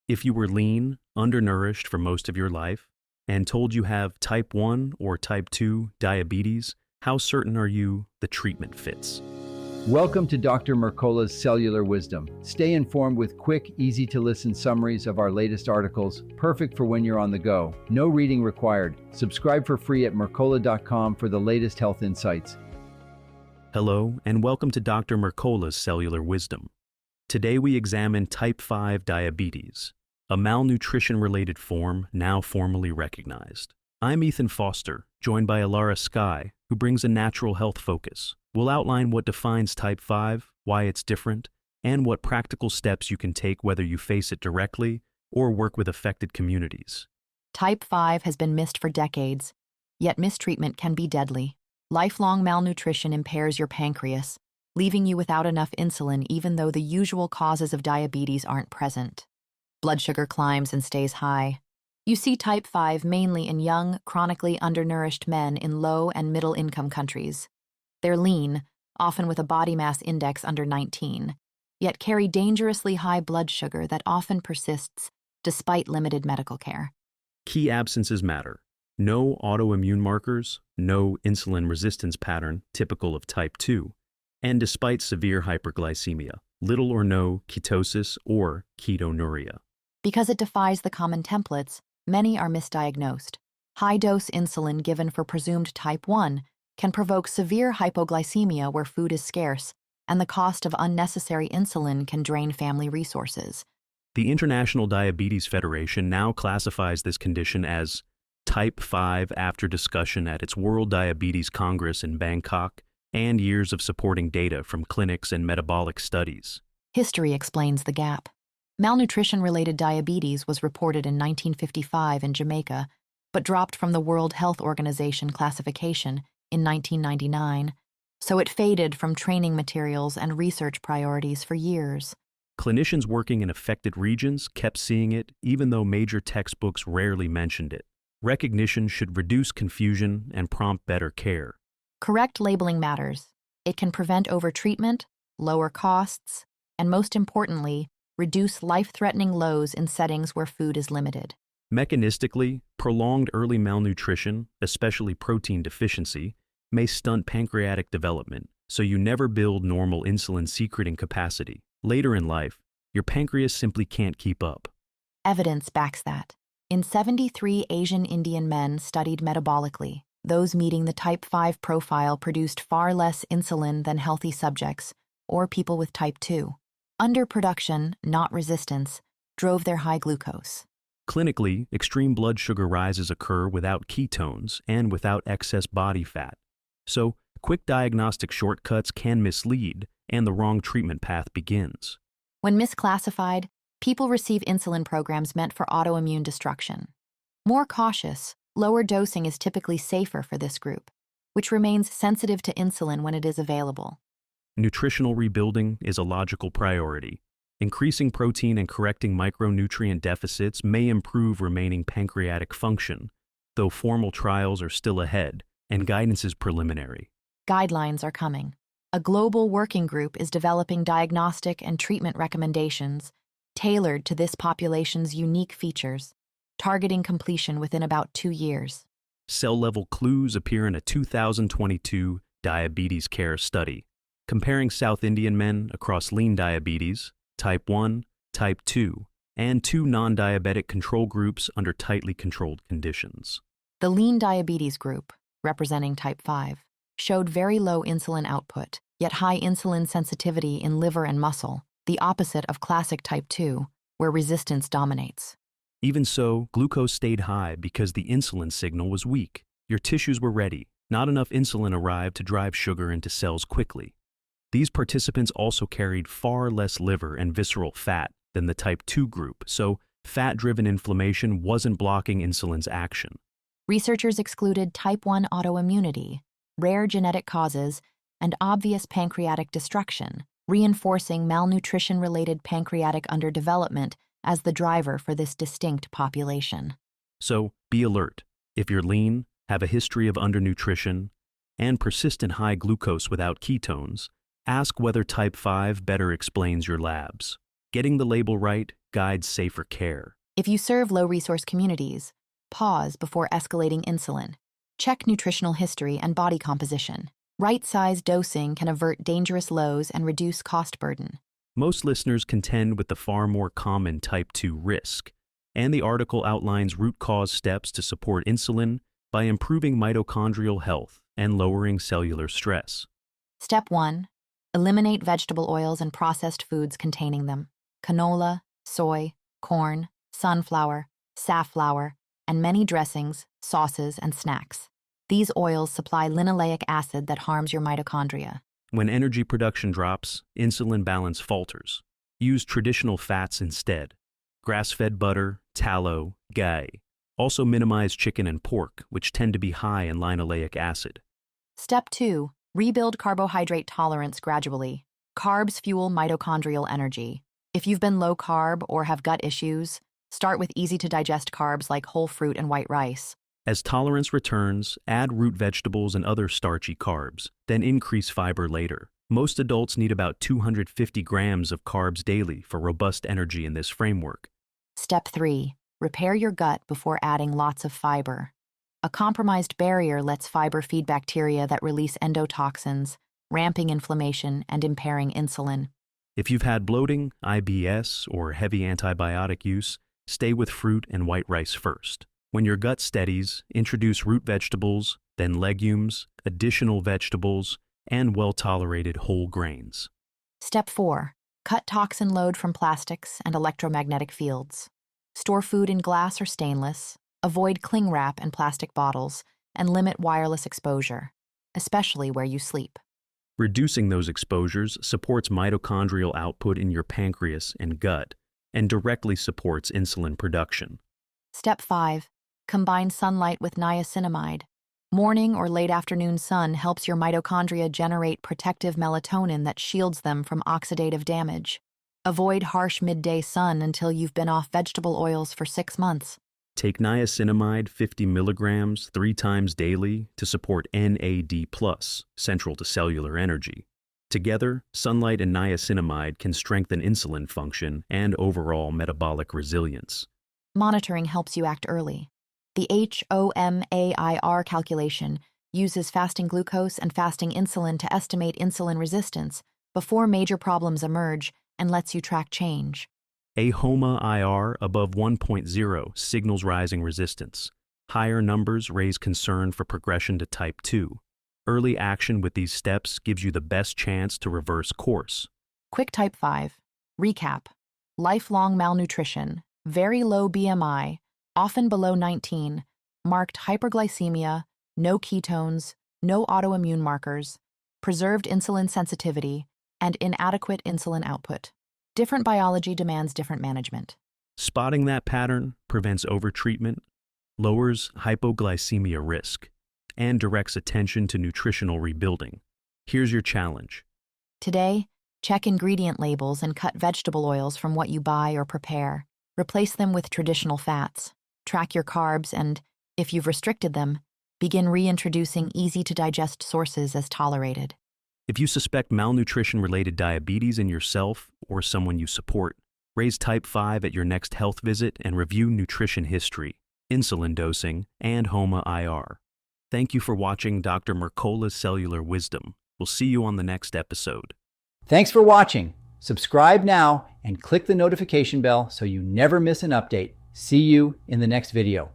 If you were lean, undernourished for most of your life, and told you have type 1 or type 2 diabetes, how certain are you the treatment fits? Welcome to Dr. Mercola's Cellular Wisdom. Stay informed with quick, easy-to-listen summaries of our latest articles, perfect for when you're on the go. No reading required. Subscribe for free at mercola.com for the latest health insights. Hello, and welcome to Dr. Mercola's Cellular Wisdom. Today we examine type 5 diabetes, a malnutrition-related form now formally recognized. I'm Ethan Foster, joined by Alara Skye, who brings a natural health focus. We'll outline what defines type 5, why it's different, and what practical steps you can take whether you face it directly or work with affected communities. Type 5 has been missed for decades, yet mistreatment can be deadly. Lifelong malnutrition impairs your pancreas, leaving you without enough insulin even though the usual causes of diabetes aren't present. Blood sugar climbs and stays high. You see type 5 mainly in young, chronically undernourished men in low and middle-income countries. They're lean, often with a body mass index under 19, yet carry dangerously high blood sugar that often persists despite limited medical care. Key absences matter. No autoimmune markers, no insulin resistance pattern typical of type 2, and despite severe hyperglycemia, little or no ketosis or ketonuria. Because it defies the common templates, many are misdiagnosed. High-dose insulin given for presumed type 1 can provoke severe hypoglycemia where food is scarce, and the cost of unnecessary insulin can drain family resources. The International Diabetes Federation now classifies this condition as type 5 after discussion at its World Diabetes Congress in Bangkok and years of supporting data from clinics and metabolic studies. History explains the gap. Malnutrition-related diabetes was reported in 1955 in Jamaica, but dropped from the World Health Organization classification in 1999, so it faded from training materials and research priorities for years. Clinicians working in affected regions kept seeing it even though major textbooks rarely mentioned it. Recognition should reduce confusion and prompt better care. Correct labeling matters. It can prevent overtreatment, lower costs, and most importantly, reduce life-threatening lows in settings where food is limited. Mechanistically, prolonged early malnutrition, especially protein deficiency, may stunt pancreatic development, so you never build normal insulin secreting capacity. Later in life, your pancreas simply can't keep up. Evidence backs that. In 73 Asian Indian men studied metabolically, those meeting the type 5 profile produced far less insulin than healthy subjects or people with type 2. Underproduction, not resistance, drove their high glucose. Clinically, extreme blood sugar rises occur without ketones and without excess body fat. So, quick diagnostic shortcuts can mislead, and the wrong treatment path begins. When misclassified, people receive insulin programs meant for autoimmune destruction. More cautious, lower dosing is typically safer for this group, which remains sensitive to insulin when it is available. Nutritional rebuilding is a logical priority. Increasing protein and correcting micronutrient deficits may improve remaining pancreatic function, though formal trials are still ahead and guidance is preliminary. Guidelines are coming. A global working group is developing diagnostic and treatment recommendations tailored to this population's unique features, targeting completion within about 2 years. Cell-level clues appear in a 2022 diabetes care study, comparing South Indian men across lean diabetes, type 1, type 2, and 2 non-diabetic control groups under tightly controlled conditions. The lean diabetes group, representing type 5, showed very low insulin output, yet high insulin sensitivity in liver and muscle, the opposite of classic type 2, where resistance dominates. Even so, glucose stayed high because the insulin signal was weak. Your tissues were ready. Not enough insulin arrived to drive sugar into cells quickly. These participants also carried far less liver and visceral fat than the type 2 group, so fat-driven inflammation wasn't blocking insulin's action. Researchers excluded type 1 autoimmunity, rare genetic causes, and obvious pancreatic destruction, reinforcing malnutrition-related pancreatic underdevelopment as the driver for this distinct population. So, be alert. If you're lean, have a history of undernutrition, and persistent high glucose without ketones, ask whether type 5 better explains your labs. Getting the label right guides safer care. If you serve low-resource communities, pause before escalating insulin. Check nutritional history and body composition. Right-size dosing can avert dangerous lows and reduce cost burden. Most listeners contend with the far more common type 2 risk, and the article outlines root cause steps to support insulin by improving mitochondrial health and lowering cellular stress. Step 1. Eliminate vegetable oils and processed foods containing them. Canola, soy, corn, sunflower, safflower, and many dressings, sauces, and snacks. These oils supply linoleic acid that harms your mitochondria. When energy production drops, insulin balance falters. Use traditional fats instead. Grass-fed butter, tallow, ghee. Also minimize chicken and pork, which tend to be high in linoleic acid. Step 2. Rebuild carbohydrate tolerance gradually. Carbs fuel mitochondrial energy. If you've been low carb or have gut issues, start with easy-to-digest carbs like whole fruit and white rice. As tolerance returns, add root vegetables and other starchy carbs, then increase fiber later. Most adults need about 250 grams of carbs daily for robust energy in this framework. Step 3. Repair your gut before adding lots of fiber. A compromised barrier lets fiber feed bacteria that release endotoxins, ramping inflammation and impairing insulin. If you've had bloating, IBS, or heavy antibiotic use, stay with fruit and white rice first. When your gut steadies, introduce root vegetables, then legumes, additional vegetables, and well-tolerated whole grains. Step 4. Cut toxin load from plastics and electromagnetic fields. Store food in glass or stainless, avoid cling wrap and plastic bottles, and limit wireless exposure, especially where you sleep. Reducing those exposures supports mitochondrial output in your pancreas and gut, and directly supports insulin production. Step 5. Combine sunlight with niacinamide. Morning or late afternoon sun helps your mitochondria generate protective melatonin that shields them from oxidative damage. Avoid harsh midday sun until you've been off vegetable oils for 6 months. Take niacinamide 50 milligrams 3 times daily to support NAD+, central to cellular energy. Together, sunlight and niacinamide can strengthen insulin function and overall metabolic resilience. Monitoring helps you act early. The HOMAIR calculation uses fasting glucose and fasting insulin to estimate insulin resistance before major problems emerge and lets you track change. A HOMA-IR above 1.0 signals rising resistance. Higher numbers raise concern for progression to type 2. Early action with these steps gives you the best chance to reverse course. Quick type 5. Recap. Lifelong malnutrition, very low BMI, often below 19, marked hyperglycemia, no ketones, no autoimmune markers, preserved insulin sensitivity, and inadequate insulin output. Different biology demands different management. Spotting that pattern prevents overtreatment, lowers hypoglycemia risk, and directs attention to nutritional rebuilding. Here's your challenge. Today, check ingredient labels and cut vegetable oils from what you buy or prepare. Replace them with traditional fats. Track your carbs and, if you've restricted them, begin reintroducing easy-to-digest sources as tolerated. If you suspect malnutrition-related diabetes in yourself or someone you support, raise type 5 at your next health visit and review nutrition history, insulin dosing, and HOMA-IR. Thank you for watching Dr. Mercola's Cellular Wisdom. We'll see you on the next episode. Thanks for watching. Subscribe now and click the notification bell so you never miss an update. See you in the next video.